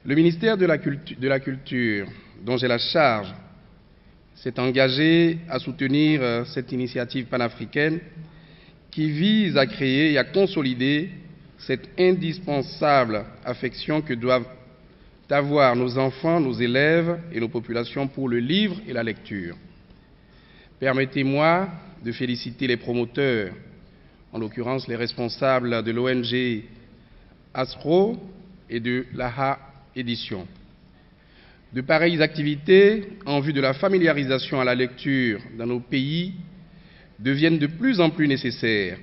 Le ministère de la Culture, dont j'ai la charge, s'est engagé à soutenir cette initiative panafricaine qui vise à créer et à consolider cette indispensable affection que doivent avoir nos enfants, nos élèves et nos populations pour le livre et la lecture. Permettez-moi de féliciter les promoteurs, en l'occurrence les responsables de l'ONG ASPRO et de l'AHA Édition. De pareilles activités en vue de la familiarisation à la lecture dans nos pays deviennent de plus en plus nécessaires,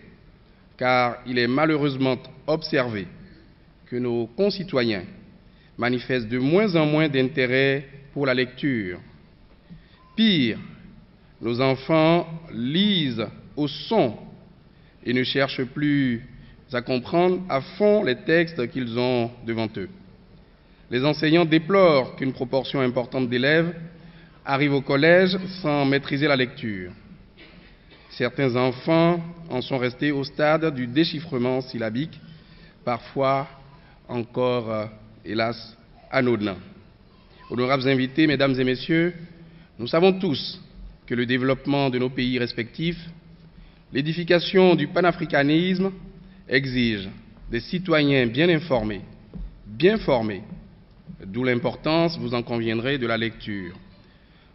car il est malheureusement observé que nos concitoyens manifestent de moins en moins d'intérêt pour la lecture. Pire, nos enfants lisent au son et ne cherchent plus à comprendre à fond les textes qu'ils ont devant eux. Les enseignants déplorent qu'une proportion importante d'élèves arrivent au collège sans maîtriser la lecture. Certains enfants en sont restés au stade du déchiffrement syllabique, parfois encore, hélas, anodin. Honorables invités, mesdames et messieurs, nous savons tous que le développement de nos pays respectifs, l'édification du panafricanisme exige des citoyens bien informés, bien formés, d'où l'importance, vous en conviendrez, de la lecture,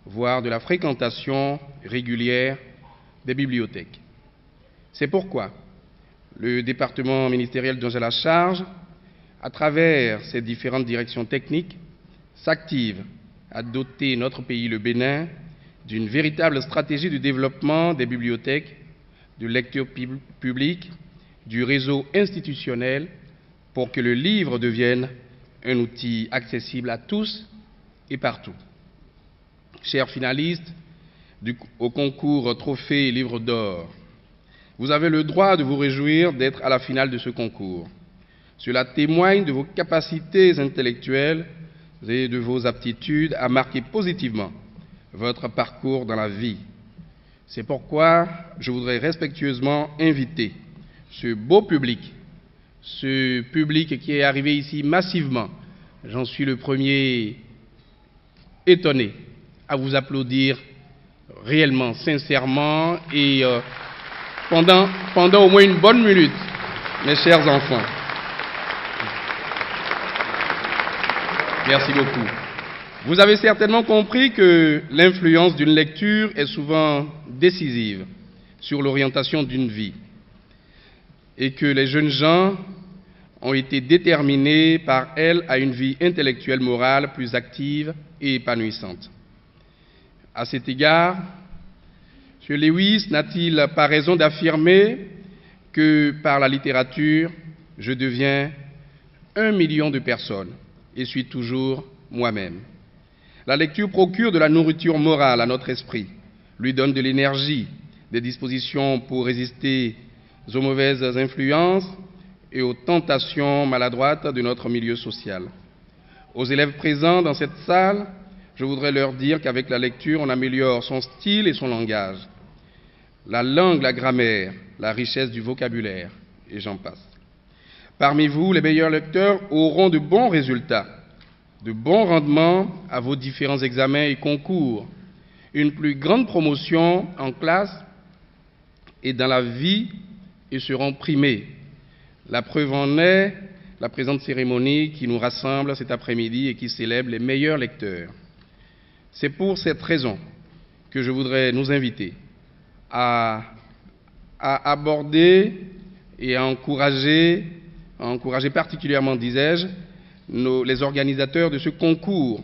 voire de la fréquentation régulière des bibliothèques. C'est pourquoi le département ministériel dont j'ai la charge, à travers ses différentes directions techniques, s'active à doter notre pays, le Bénin, d'une véritable stratégie de développement des bibliothèques, de lecture publique, du réseau institutionnel, pour que le livre devienne un outil accessible à tous et partout. Chers finalistes au concours Trophée Livre d'Or, vous avez le droit de vous réjouir d'être à la finale de ce concours. Cela témoigne de vos capacités intellectuelles et de vos aptitudes à marquer positivement votre parcours dans la vie. C'est pourquoi je voudrais respectueusement inviter ce beau public, ce public qui est arrivé ici massivement, j'en suis le premier étonné, à vous applaudir réellement, sincèrement et pendant au moins une bonne minute, mes chers enfants. Merci beaucoup. Vous avez certainement compris que l'influence d'une lecture est souvent décisive sur l'orientation d'une vie et que les jeunes gens ont été déterminés par elle à une vie intellectuelle, morale plus active et épanouissante. À cet égard, M. Lewis n'a-t-il pas raison d'affirmer que par la littérature, je deviens 1 million de personnes et suis toujours moi-même. La lecture procure de la nourriture morale à notre esprit, lui donne de l'énergie, des dispositions pour résister aux mauvaises influences et aux tentations maladroites de notre milieu social. Aux élèves présents dans cette salle, je voudrais leur dire qu'avec la lecture, on améliore son style et son langage, la langue, la grammaire, la richesse du vocabulaire, et j'en passe. Parmi vous, les meilleurs lecteurs auront de bons résultats, de bons rendements à vos différents examens et concours, une plus grande promotion en classe et dans la vie et seront primés. La preuve en est la présente cérémonie qui nous rassemble cet après-midi et qui célèbre les meilleurs lecteurs. C'est pour cette raison que je voudrais nous inviter à aborder et à encourager particulièrement, disais-je, les organisateurs de ce concours,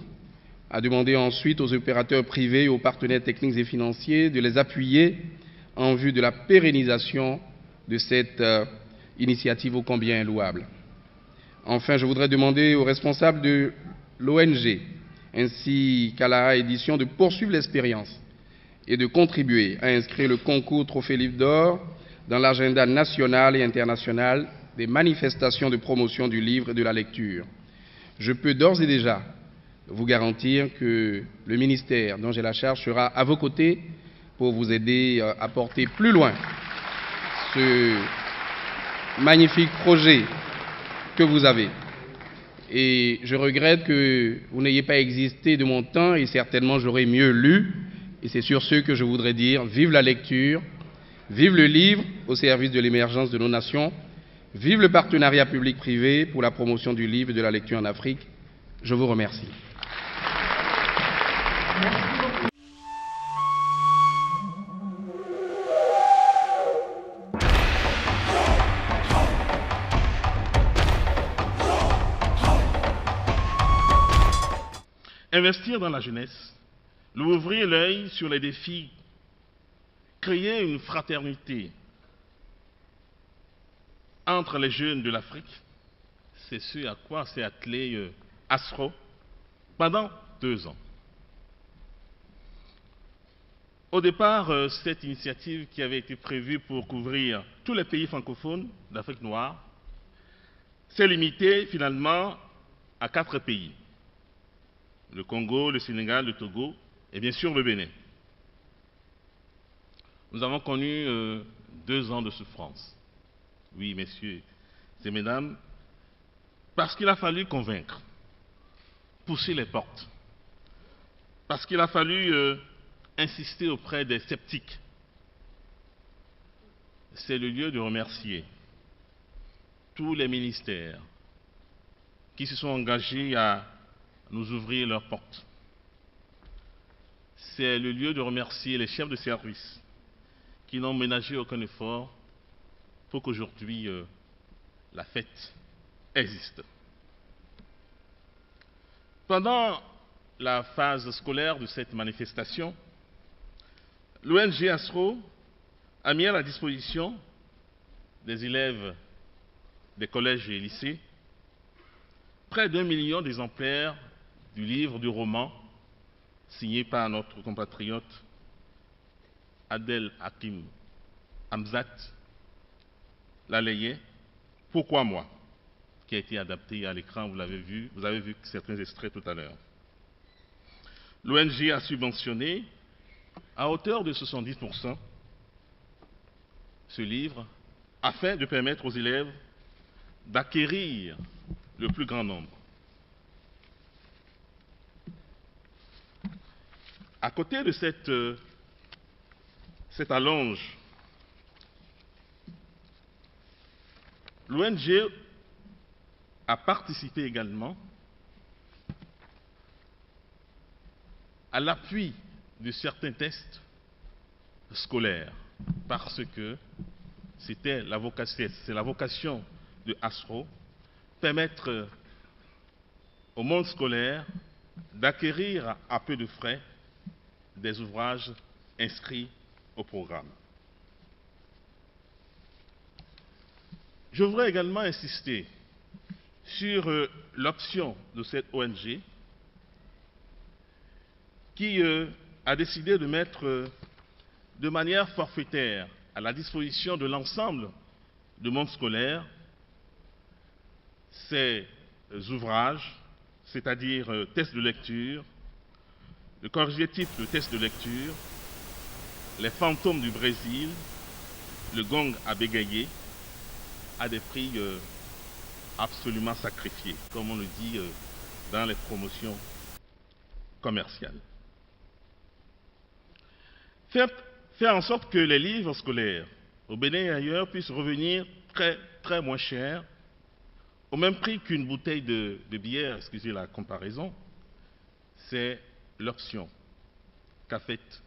à demander ensuite aux opérateurs privés et aux partenaires techniques et financiers de les appuyer en vue de la pérennisation de cette initiative ô combien louable. Enfin, je voudrais demander aux responsables de l'ONG ainsi qu'à la édition de poursuivre l'expérience et de contribuer à inscrire le concours Trophée Livre d'Or dans l'agenda national et international des manifestations de promotion du livre et de la lecture. Je peux d'ores et déjà vous garantir que le ministère dont j'ai la charge sera à vos côtés pour vous aider à porter plus loin ce magnifique projet que vous avez. Et je regrette que vous n'ayez pas existé de mon temps et certainement j'aurais mieux lu. Et c'est sur ce que je voudrais dire, vive la lecture, vive le livre au service de l'émergence de nos nations, vive le partenariat public-privé pour la promotion du livre et de la lecture en Afrique. Je vous remercie. Investir dans la jeunesse, lui ouvrir l'œil sur les défis, créer une fraternité entre les jeunes de l'Afrique, c'est ce à quoi s'est attelé ASRO pendant 2 ans. Au départ, cette initiative qui avait été prévue pour couvrir tous les pays francophones d'Afrique noire s'est limitée finalement à 4 pays. Le Congo, le Sénégal, le Togo et bien sûr le Bénin. Nous avons connu 2 ans de souffrance. Oui, messieurs et mesdames, parce qu'il a fallu convaincre, pousser les portes, parce qu'il a fallu insister auprès des sceptiques. C'est le lieu de remercier tous les ministères qui se sont engagés à nous ouvrir leurs portes. C'est le lieu de remercier les chefs de service qui n'ont ménagé aucun effort pour qu'aujourd'hui la fête existe. Pendant la phase scolaire de cette manifestation, l'ONG ASRO a mis à la disposition des élèves des collèges et lycées près d'1 million d'exemplaires du livre, du roman, signé par notre compatriote Adel Hakim Hamzat Laleye, « Pourquoi moi ?», qui a été adapté à l'écran, vous avez vu certains extraits tout à l'heure. L'ONG a subventionné à hauteur de 70% ce livre afin de permettre aux élèves d'acquérir le plus grand nombre. À côté de cette allonge, l'ONG a participé également à l'appui de certains tests scolaires, parce que c'est la vocation de ASRO, permettre au monde scolaire d'acquérir à peu de frais des ouvrages inscrits au programme. Je voudrais également insister sur l'option de cette ONG qui a décidé de mettre de manière forfaitaire à la disposition de l'ensemble du monde scolaire ces ouvrages, c'est-à-dire tests de lecture, le corrigatif de tests de lecture, les fantômes du Brésil, le gong à bégayer, à des prix absolument sacrifiés, comme on le dit dans les promotions commerciales. Faire en sorte que les livres scolaires au Bénin et ailleurs puissent revenir très moins chers, au même prix qu'une bouteille de bière, excusez la comparaison, c'est l'option qu'a faite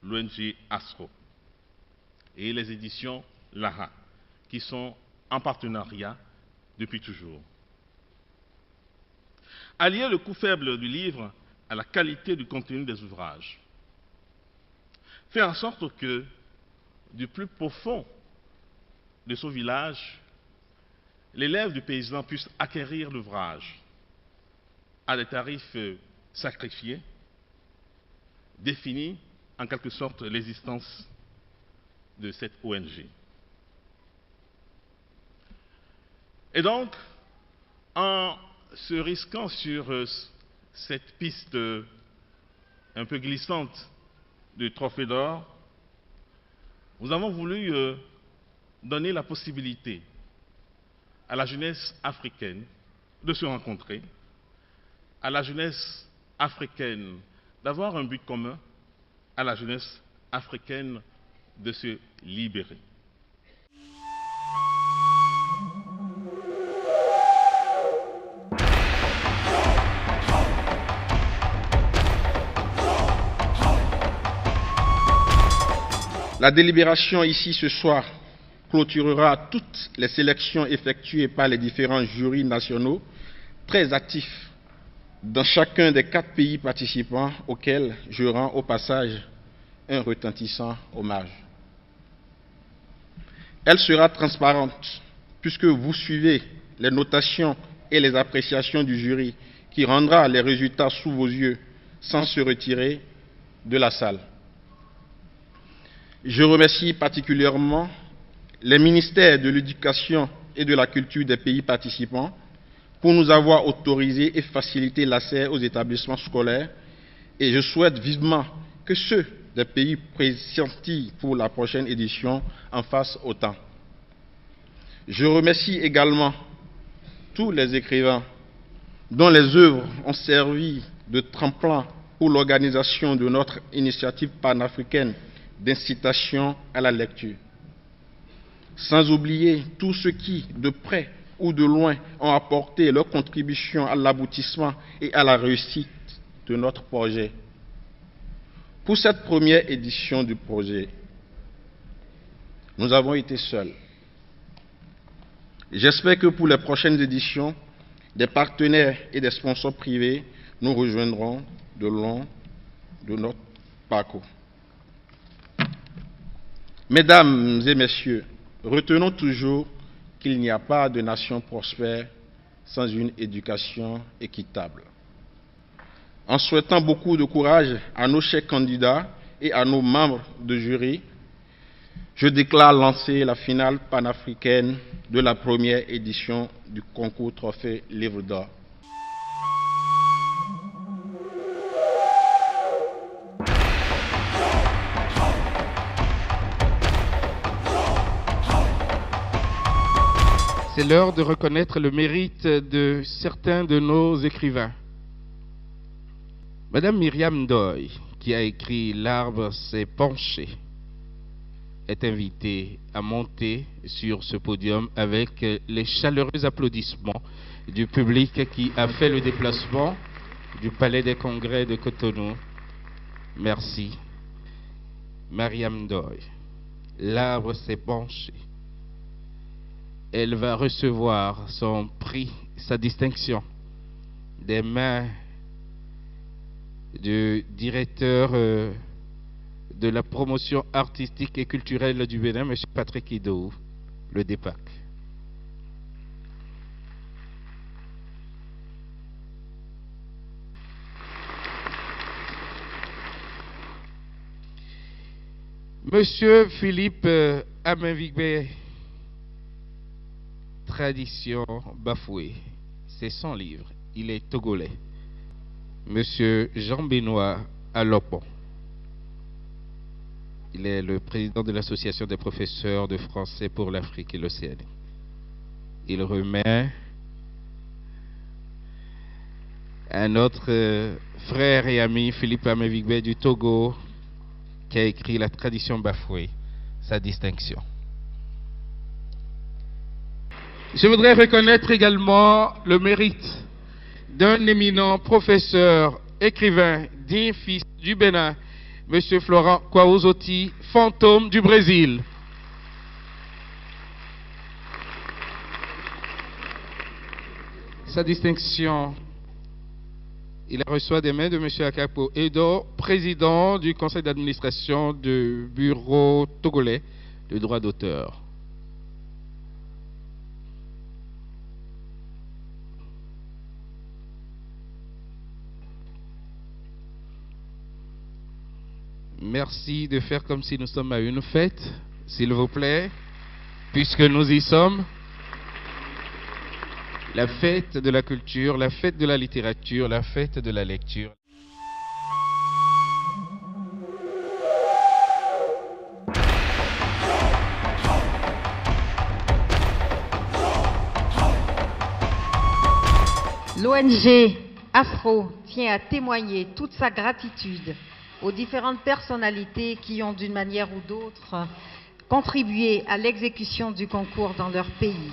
l'ONG ASRO et les éditions Lara, qui sont en partenariat depuis toujours. Allier le coût faible du livre à la qualité du contenu des ouvrages. Faire en sorte que, du plus profond de son village, l'élève du paysan puisse acquérir l'ouvrage à des tarifs sacrifiés, définit en quelque sorte l'existence de cette ONG. Et donc, en se risquant sur cette piste un peu glissante de trophée d'or, nous avons voulu donner la possibilité à la jeunesse africaine de se rencontrer, à la jeunesse africaine d'avoir un but commun, à la jeunesse africaine de se libérer. La délibération ici ce soir clôturera toutes les sélections effectuées par les différents jurys nationaux très actifs dans chacun des 4 pays participants auxquels je rends au passage un retentissant hommage. Elle sera transparente puisque vous suivez les notations et les appréciations du jury qui rendra les résultats sous vos yeux sans se retirer de la salle. Je remercie particulièrement les ministères de l'Éducation et de la Culture des pays participants pour nous avoir autorisé et facilité l'accès aux établissements scolaires et je souhaite vivement que ceux des pays pressentis pour la prochaine édition en fassent autant. Je remercie également tous les écrivains dont les œuvres ont servi de tremplin pour l'organisation de notre initiative panafricaine d'incitation à la lecture. Sans oublier tous ceux qui, de près ou de loin, ont apporté leur contribution à l'aboutissement et à la réussite de notre projet. Pour cette première édition du projet, nous avons été seuls. J'espère que pour les prochaines éditions, des partenaires et des sponsors privés nous rejoindront de long de notre parcours. Mesdames et messieurs, retenons toujours qu'il n'y a pas de nation prospère sans une éducation équitable. En souhaitant beaucoup de courage à nos chers candidats et à nos membres de jury, je déclare lancer la finale panafricaine de la première édition du concours Trophée Livre d'Or. C'est l'heure de reconnaître le mérite de certains de nos écrivains. Madame Myriam Ndoye, qui a écrit L'arbre s'est penché, est invitée à monter sur ce podium avec les chaleureux applaudissements du public qui a fait le déplacement du Palais des Congrès de Cotonou. Merci. Myriam Ndoye, L'arbre s'est penché. Elle va recevoir son prix, sa distinction, des mains du directeur de la promotion artistique et culturelle du Bénin, M. Patrick Idou, le DEPAC. Monsieur Philippe Amévigbe, Tradition bafouée, c'est son livre, il est togolais. Monsieur Jean-Benoît Alopon, il est le président de l'association des professeurs de français pour l'Afrique et l'Océanie. Il remet à notre frère et ami Philippe Amévigbe du Togo, qui a écrit La tradition bafouée, sa distinction. Je voudrais reconnaître également le mérite d'un éminent professeur, écrivain, digne fils du Bénin, M. Florent Kwaozoti, fantôme du Brésil. Sa distinction, il la reçoit des mains de M. Akapo Edo, président du conseil d'administration du bureau togolais de droit d'auteur. Merci de faire comme si nous sommes à une fête, s'il vous plaît, puisque nous y sommes. La fête de la culture, la fête de la littérature, la fête de la lecture. L'ONG Afro tient à témoigner toute sa gratitude aux différentes personnalités qui ont d'une manière ou d'autre contribué à l'exécution du concours dans leur pays.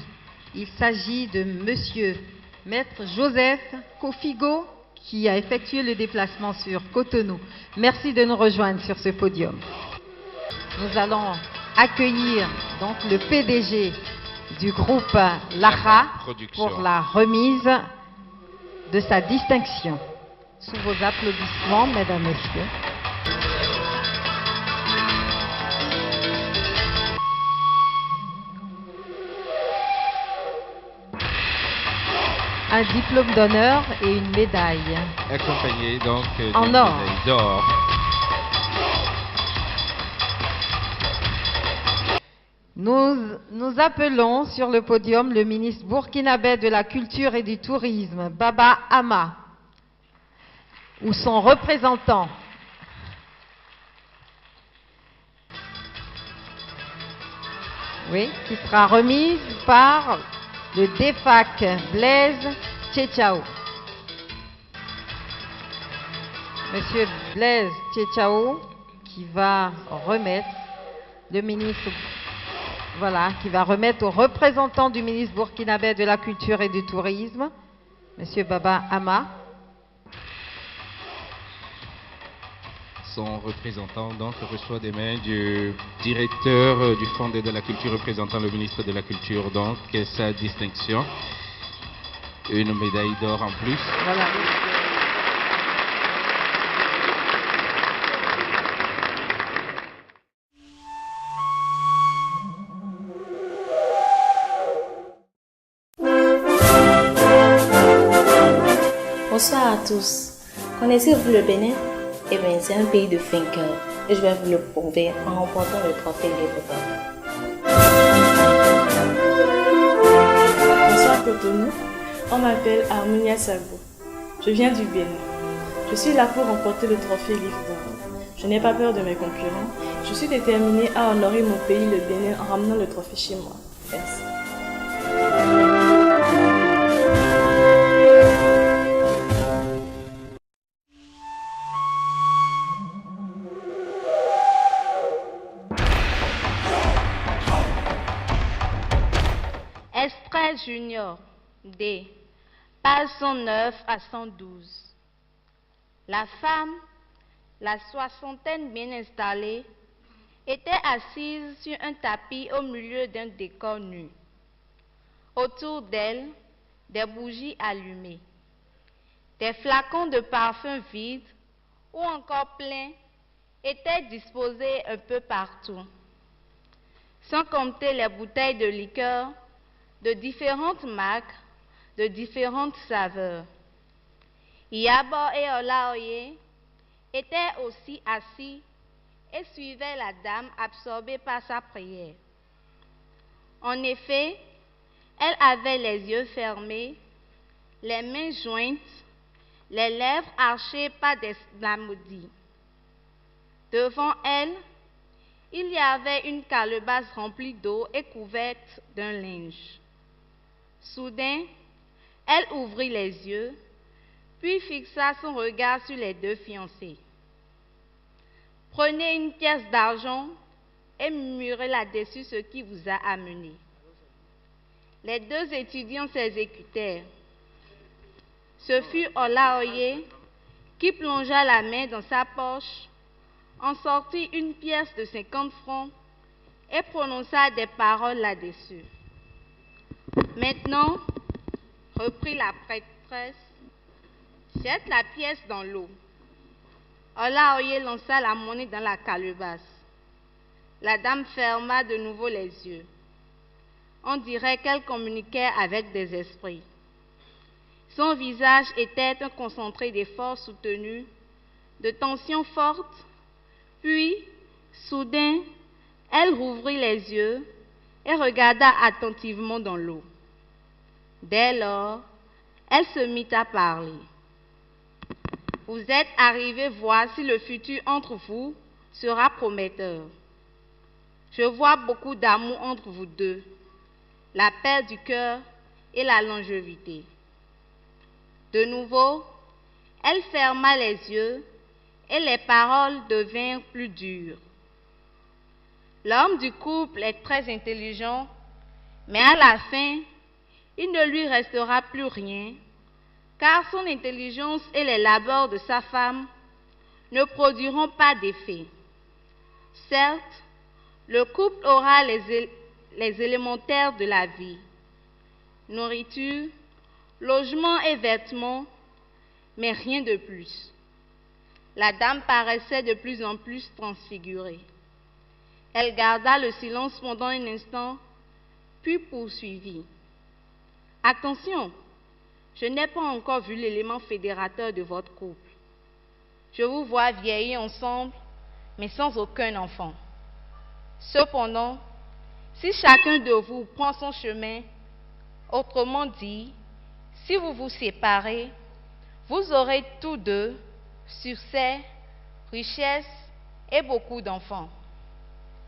Il s'agit de Monsieur Maître Joseph Kofigo qui a effectué le déplacement sur Cotonou. Merci de nous rejoindre sur ce podium. Nous allons accueillir donc le PDG du groupe Laha pour la remise de sa distinction. Sous vos applaudissements, mesdames, messieurs. Un diplôme d'honneur et une médaille. Accompagné donc d'une en or. médaille d'or. Nous appelons sur le podium le ministre burkinabé de la Culture et du Tourisme, Baba Ama, ou son représentant. Oui, qui sera remise par le DEFAC Blaise Tchétchao. Monsieur Blaise Tchétchao qui va remettre le ministre, voilà, qui va remettre au représentant du ministre burkinabé de la Culture et du Tourisme, Monsieur Baba Ama. Son représentant donc reçoit des mains du directeur du Fonds d'aide à la culture représentant le ministre de la Culture, donc sa distinction, une médaille d'or en plus. Voilà. Bonsoir à tous. Connaissez-vous le Bénin? Eh bien, c'est un pays de vainqueurs et je vais vous le prouver en remportant le trophée Livre d'Or. Bonsoir Cotonou, on m'appelle Harmonia Sabou. Je viens du Bénin. Je suis là pour remporter le trophée Livre d'Or. Je n'ai pas peur de mes concurrents. Je suis déterminée à honorer mon pays, le Bénin, en ramenant le trophée chez moi. Merci. Extrait Junior D. Page 109 à 112. La femme, la soixantaine bien installée, était assise sur un tapis au milieu d'un décor nu. Autour d'elle, des bougies allumées. Des flacons de parfum vides ou encore pleins étaient disposés un peu partout. Sans compter les bouteilles de liqueur de différentes marques, de différentes saveurs. Yabo et Olaoye étaient aussi assis et suivaient la dame absorbée par sa prière. En effet, elle avait les yeux fermés, les mains jointes, les lèvres archées par des maudits. Devant elle, il y avait une calebasse remplie d'eau et couverte d'un linge. Soudain, elle ouvrit les yeux, puis fixa son regard sur les deux fiancés. Prenez une pièce d'argent et murmurez là-dessus ce qui vous a amené. Les deux étudiants s'exécutèrent. Ce fut Olaoye qui plongea la main dans sa poche, en sortit une pièce de 50 francs et prononça des paroles là-dessus. Maintenant, reprit la prêtresse, jette la pièce dans l'eau. Olaoye lança la monnaie dans la calebasse. La dame ferma de nouveau les yeux. On dirait qu'elle communiquait avec des esprits. Son visage était un concentré d'efforts soutenus, de tensions fortes. Puis, soudain, elle rouvrit les yeux et regarda attentivement dans l'eau. Dès lors, elle se mit à parler. Vous êtes arrivés voir si le futur entre vous sera prometteur. Je vois beaucoup d'amour entre vous deux, la paix du cœur et la longévité. De nouveau, elle ferma les yeux et les paroles devinrent plus dures. L'homme du couple est très intelligent, mais à la fin, il ne lui restera plus rien, car son intelligence et les labeurs de sa femme ne produiront pas d'effet. Certes, le couple aura les élémentaires de la vie, nourriture, logement et vêtements, mais rien de plus. La dame paraissait de plus en plus transfigurée. Elle garda le silence pendant un instant, puis poursuivit. Attention, je n'ai pas encore vu l'élément fédérateur de votre couple. Je vous vois vieillir ensemble, mais sans aucun enfant. Cependant, si chacun de vous prend son chemin, autrement dit, si vous vous séparez, vous aurez tous deux succès, richesse et beaucoup d'enfants.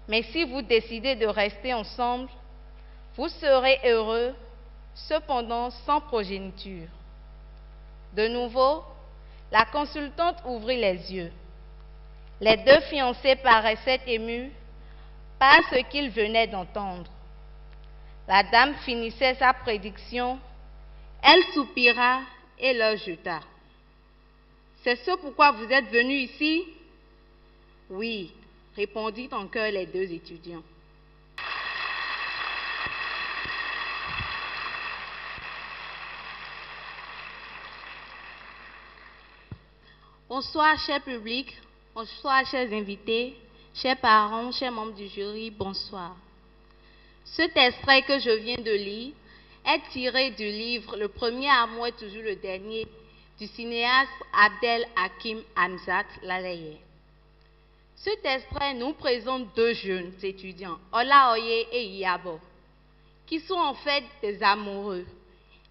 Mais si vous décidez de rester ensemble, vous serez heureux, cependant sans progéniture. De nouveau, la consultante ouvrit les yeux. Les deux fiancés paraissaient émus par ce qu'ils venaient d'entendre. La dame finissait sa prédiction, elle soupira et leur jeta. « C'est ce pourquoi vous êtes venus ici ?» ?»« Oui, » répondit en chœur les deux étudiants. Bonsoir, cher public, bonsoir, chers invités, chers parents, chers membres du jury, bonsoir. Cet extrait que je viens de lire est tiré du livre « Le premier amour est toujours le dernier » du cinéaste Abdel Hakim Hamzat Laleye. Cet extrait nous présente deux jeunes étudiants, Olaoye et Iyabo, qui sont en fait des amoureux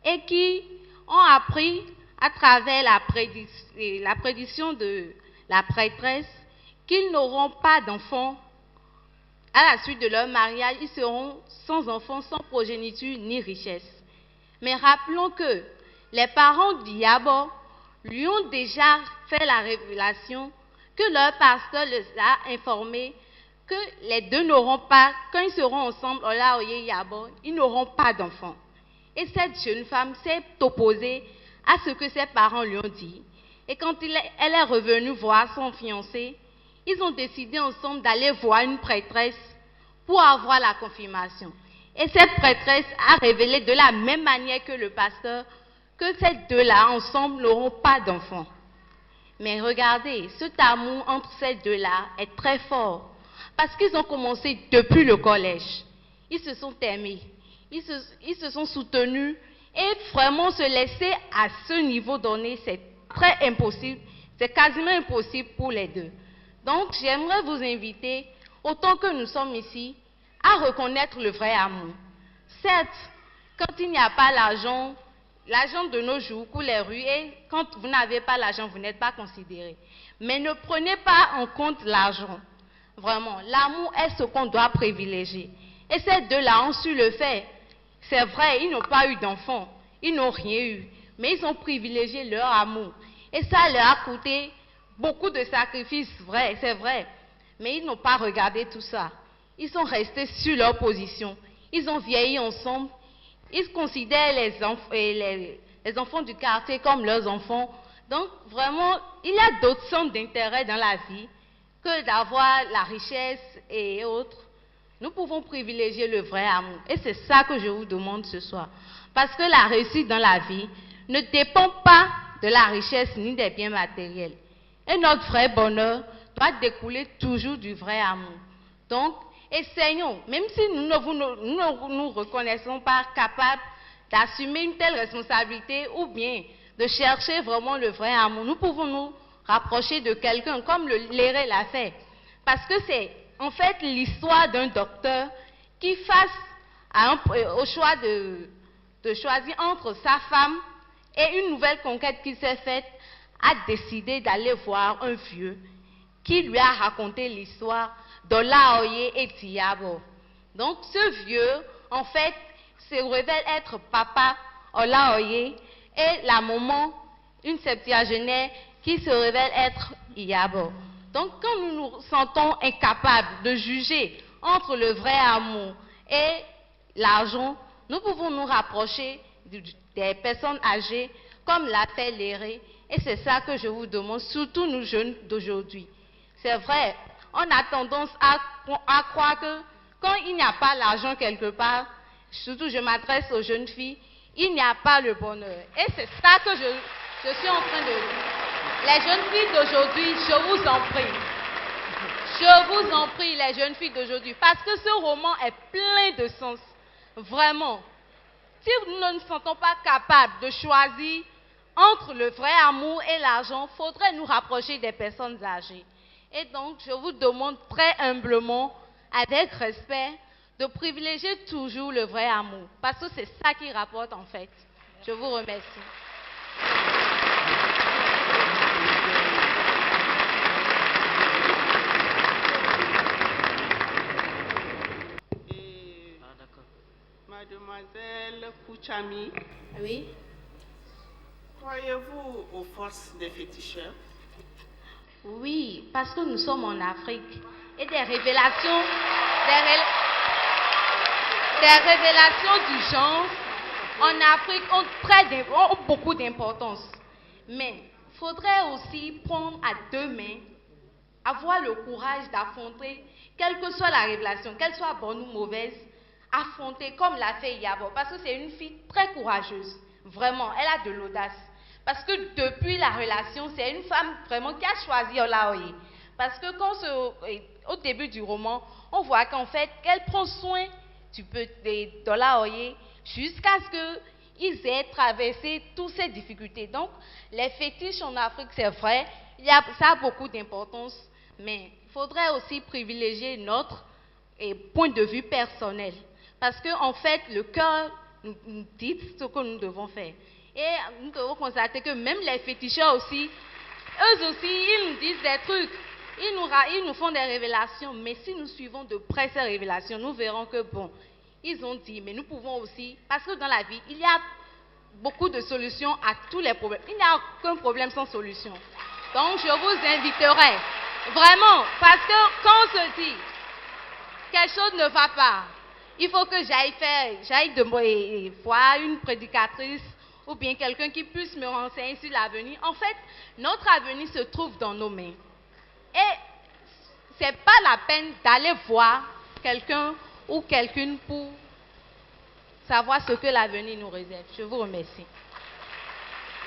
et qui ont appris à travers la prédiction de la prêtresse qu'ils n'auront pas d'enfants. À la suite de leur mariage, ils seront sans enfants, sans progéniture ni richesse. Mais rappelons que les parents d'Iyabo lui ont déjà fait la révélation que leur pasteur les a informés que les deux n'auront pas, quand ils seront ensemble, Olaoye et Iyabo, ils n'auront pas d'enfants. Et cette jeune femme s'est opposée à ce que ses parents lui ont dit. Et quand elle est revenue voir son fiancé, ils ont décidé ensemble d'aller voir une prêtresse pour avoir la confirmation. Et cette prêtresse a révélé de la même manière que le pasteur que ces deux-là ensemble n'auront pas d'enfants. Mais regardez, cet amour entre ces deux-là est très fort parce qu'ils ont commencé depuis le collège. Ils se sont aimés, ils se sont soutenus et vraiment se laisser à ce niveau donné, c'est très impossible, c'est quasiment impossible pour les deux. Donc j'aimerais vous inviter, autant que nous sommes ici, à reconnaître le vrai amour. Certes, quand il n'y a pas l'argent, l'argent de nos jours coule les rues et quand vous n'avez pas l'argent, vous n'êtes pas considéré. Mais ne prenez pas en compte l'argent. Vraiment, l'amour est ce qu'on doit privilégier. Et ces deux-là ont su le faire. C'est vrai, ils n'ont pas eu d'enfants, ils n'ont rien eu, mais ils ont privilégié leur amour. Et ça leur a coûté beaucoup de sacrifices, vrai, c'est vrai. Mais ils n'ont pas regardé tout ça. Ils sont restés sur leur position. Ils ont vieilli ensemble. Ils considèrent les enfants du quartier comme leurs enfants. Donc, vraiment, il y a d'autres centres d'intérêt dans la vie que d'avoir la richesse et autres. Nous pouvons privilégier le vrai amour. Et c'est ça que je vous demande ce soir. Parce que la réussite dans la vie ne dépend pas de la richesse ni des biens matériels. Et notre vrai bonheur doit découler toujours du vrai amour. Donc, essayons, même si nous ne nous reconnaissons pas capables d'assumer une telle responsabilité ou bien de chercher vraiment le vrai amour, nous pouvons nous rapprocher de quelqu'un comme Léré l'a fait. Parce que c'est en fait l'histoire d'un docteur qui, face au choix de choisir entre sa femme et une nouvelle conquête qui s'est faite, a décidé d'aller voir un vieux qui lui a raconté l'histoire d'Olaoye et d'Iyabo. Donc ce vieux, en fait, se révèle être papa Olaoye et la maman une septuagénaire qui se révèle être Iyabo. Donc quand nous nous sentons incapables de juger entre le vrai amour et l'argent, nous pouvons nous rapprocher des personnes âgées comme l'a fait Léré. Et c'est ça que je vous demande, surtout nous jeunes d'aujourd'hui. C'est vrai, on a tendance à croire que quand il n'y a pas l'argent quelque part, surtout je m'adresse aux jeunes filles, il n'y a pas le bonheur. Et c'est ça que je suis en train de dire. Les jeunes filles d'aujourd'hui, je vous en prie. Je vous en prie, les jeunes filles d'aujourd'hui, parce que ce roman est plein de sens. Vraiment. Si nous ne nous sentons pas capables de choisir entre le vrai amour et l'argent, il faudrait nous rapprocher des personnes âgées. Et donc, je vous demande très humblement, avec respect, de privilégier toujours le vrai amour. Parce que c'est ça qui rapporte en fait. Je vous remercie. Mademoiselle Pouchami, Oui. croyez-vous aux forces des féticheurs? Oui, parce que nous sommes en Afrique. Et des révélations du genre en Afrique ont beaucoup d'importance. Mais il faudrait aussi prendre à deux mains, avoir le courage d'affronter, quelle que soit la révélation, qu'elle soit bonne ou mauvaise, affronter comme l'a fait Iyabo. Parce que c'est une fille très courageuse. Vraiment, elle a de l'audace. Parce que depuis la relation, c'est une femme vraiment qui a choisi Olaoye. Parce que au début du roman, on voit qu'en fait, qu'elle prend soin d'Olaoye jusqu'à ce qu'ils aient traversé toutes ces difficultés. Donc, les fétiches en Afrique, c'est vrai, ça a beaucoup d'importance, mais il faudrait aussi privilégier notre point de vue personnel. Parce qu'en fait, le cœur nous dit ce que nous devons faire. Et nous devons constater que même les féticheurs aussi, eux aussi, ils nous disent des trucs. Ils nous font des révélations. Mais si nous suivons de près ces révélations, nous verrons que bon, ils ont dit, mais nous pouvons aussi, parce que dans la vie, il y a beaucoup de solutions à tous les problèmes. Il n'y a aucun problème sans solution. Donc, je vous inviterai, vraiment, parce que quand on se dit, quelque chose ne va pas, il faut que j'aille voir une prédicatrice ou bien quelqu'un qui puisse me renseigner sur l'avenir. En fait, notre avenir se trouve dans nos mains. Et ce n'est pas la peine d'aller voir quelqu'un ou quelqu'une pour savoir ce que l'avenir nous réserve. Je vous remercie.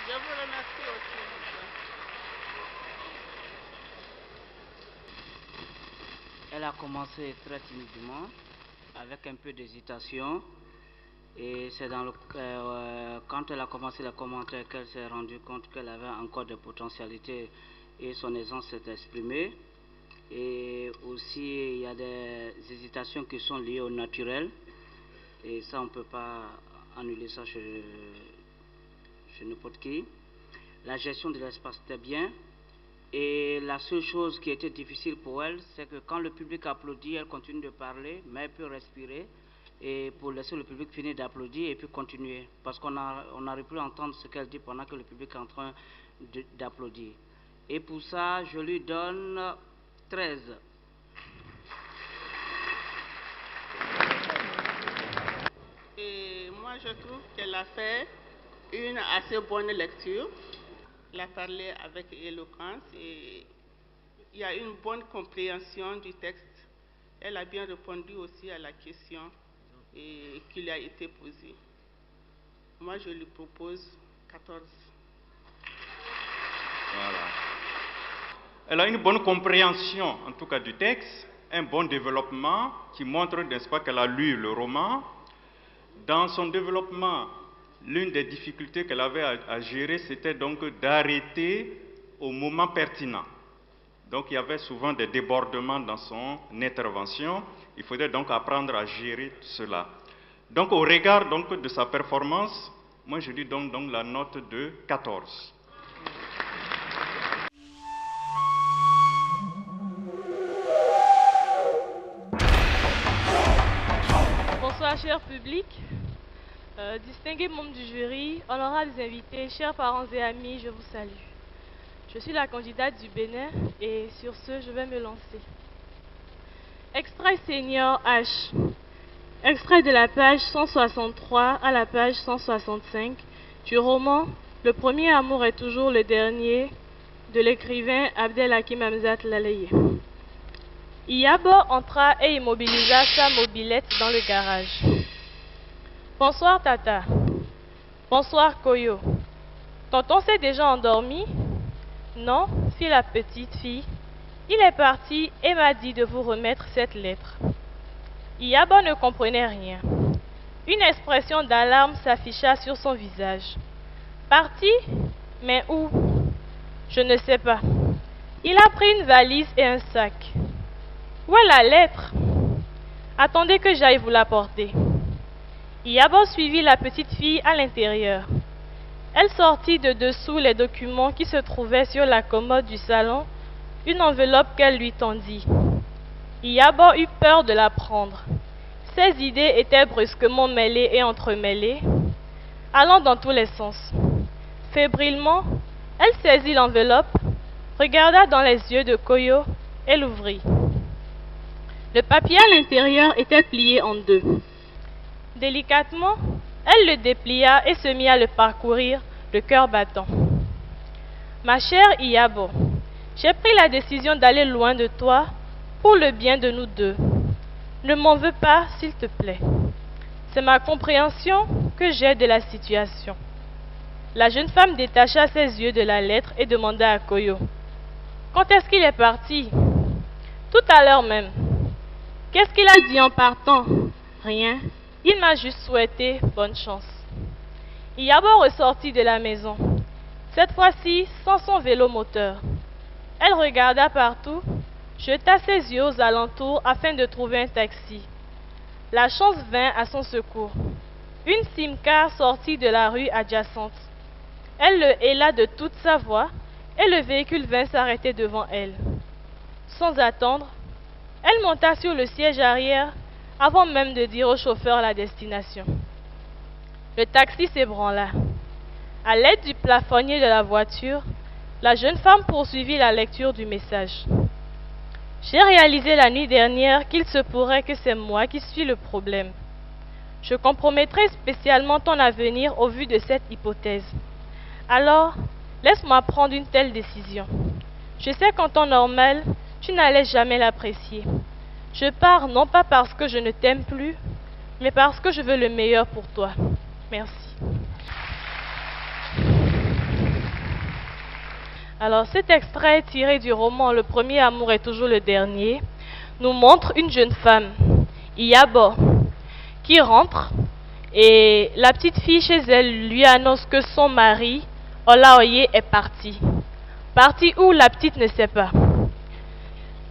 Je vous remercie aussi. Elle a commencé très timidement, avec un peu d'hésitation. Et c'est quand elle a commencé les commentaires qu'elle s'est rendue compte qu'elle avait encore des potentialités et son aisance s'est exprimée. Et aussi, il y a des hésitations qui sont liées au naturel. Et ça, on ne peut pas annuler ça chez n'importe qui. La gestion de l'espace était bien. Et la seule chose qui était difficile pour elle, c'est que quand le public applaudit, elle continue de parler, mais elle peut respirer. Et pour laisser le public finir d'applaudir et puis continuer. Parce qu'on n'arrive plus à entendre ce qu'elle dit pendant que le public est en train d'applaudir. Et pour ça, je lui donne 13. Et moi, je trouve qu'elle a fait une assez bonne lecture. Elle a parlé avec éloquence et il y a une bonne compréhension du texte. Elle a bien répondu aussi à la question qui lui a été posée. Moi, je lui propose 14. Voilà. Elle a une bonne compréhension, en tout cas, du texte, un bon développement qui montre, n'est-ce pas, qu'elle a lu le roman. Dans son développement, l'une des difficultés qu'elle avait à gérer, c'était donc d'arrêter au moment pertinent. Donc, il y avait souvent des débordements dans son intervention. Il faudrait donc apprendre à gérer cela. Donc, au regard donc, de sa performance, moi, je lui donne donc la note de 14. Bonsoir, cher public. Distingués membres du jury, honorables invités, chers parents et amis, je vous salue. Je suis la candidate du Bénin et sur ce, je vais me lancer. Extrait senior H. Extrait de la page 163 à la page 165 du roman « Le premier amour est toujours le dernier » de l'écrivain Abdelhakim Hamzat Laleye. Iyabo entra et immobilisa sa mobilette dans le garage. Bonsoir Tata. Bonsoir Koyo. Tonton s'est déjà endormi? Non, fit la petite fille. Il est parti et m'a dit de vous remettre cette lettre. Iyabo ne comprenait rien. Une expression d'alarme s'afficha sur son visage. Parti? Mais où? Je ne sais pas. Il a pris une valise et un sac. Où est la lettre? Attendez que j'aille vous l'apporter. Iyabo suivit la petite fille à l'intérieur. Elle sortit de dessous les documents qui se trouvaient sur la commode du salon, une enveloppe qu'elle lui tendit. Iyabo eut peur de la prendre. Ses idées étaient brusquement mêlées et entremêlées, allant dans tous les sens. Fébrilement, elle saisit l'enveloppe, regarda dans les yeux de Koyo et l'ouvrit. Le papier à l'intérieur était plié en deux. Délicatement, elle le déplia et se mit à le parcourir, le cœur battant. Ma chère Iyabo, j'ai pris la décision d'aller loin de toi pour le bien de nous deux. Ne m'en veux pas, s'il te plaît. C'est ma compréhension que j'ai de la situation. La jeune femme détacha ses yeux de la lettre et demanda à Koyo. Quand est-ce qu'il est parti? Tout à l'heure même. Qu'est-ce qu'il a dit en partant? Rien. Il m'a juste souhaité bonne chance. Iyabo ressortit de la maison, cette fois-ci sans son vélo moteur. Elle regarda partout, jeta ses yeux aux alentours afin de trouver un taxi. La chance vint à son secours. Une Simca sortit de la rue adjacente. Elle le héla de toute sa voix et le véhicule vint s'arrêter devant elle. Sans attendre, elle monta sur le siège arrière avant même de dire au chauffeur la destination. Le taxi s'ébranla. À l'aide du plafonnier de la voiture, la jeune femme poursuivit la lecture du message. J'ai réalisé la nuit dernière qu'il se pourrait que c'est moi qui suis le problème. Je compromettrai spécialement ton avenir au vu de cette hypothèse. Alors, laisse-moi prendre une telle décision. Je sais qu'en temps normal, tu n'allais jamais l'apprécier. Je pars non pas parce que je ne t'aime plus, mais parce que je veux le meilleur pour toi. Merci. Alors, cet extrait tiré du roman « Le premier amour est toujours le dernier » nous montre une jeune femme, Iyabo, qui rentre et la petite fille chez elle lui annonce que son mari, Olaoye, est parti. Parti où, la petite ne sait pas.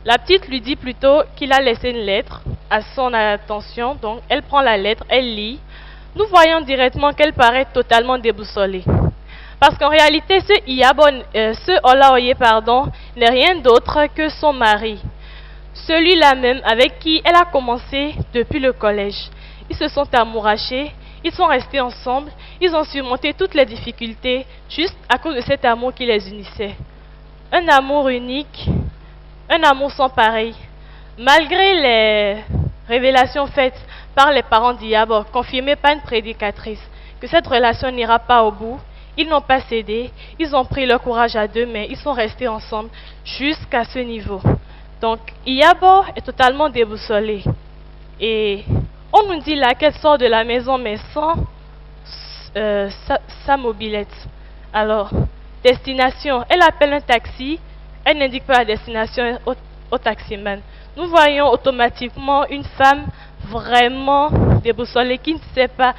La petite lui dit plutôt qu'il a laissé une lettre à son attention, donc elle prend la lettre, elle lit. Nous voyons directement qu'elle paraît totalement déboussolée. Parce qu'en réalité, ce Olaoye, n'est rien d'autre que son mari. Celui-là même avec qui elle a commencé depuis le collège. Ils se sont amourachés, ils sont restés ensemble, ils ont surmonté toutes les difficultés juste à cause de cet amour qui les unissait. Un amour unique, un amour sans pareil. Malgré les révélations faites par les parents d'Iyabo, confirmées par une prédicatrice, que cette relation n'ira pas au bout, ils n'ont pas cédé, ils ont pris leur courage à deux mains, ils sont restés ensemble jusqu'à ce niveau. Donc, Iyabo est totalement déboussolée. Et on nous dit là qu'elle sort de la maison, mais sans sa mobilette. Alors, destination, elle appelle un taxi, elle n'indique pas la destination au taximan. Nous voyons automatiquement une femme vraiment déboussolée qui ne sait pas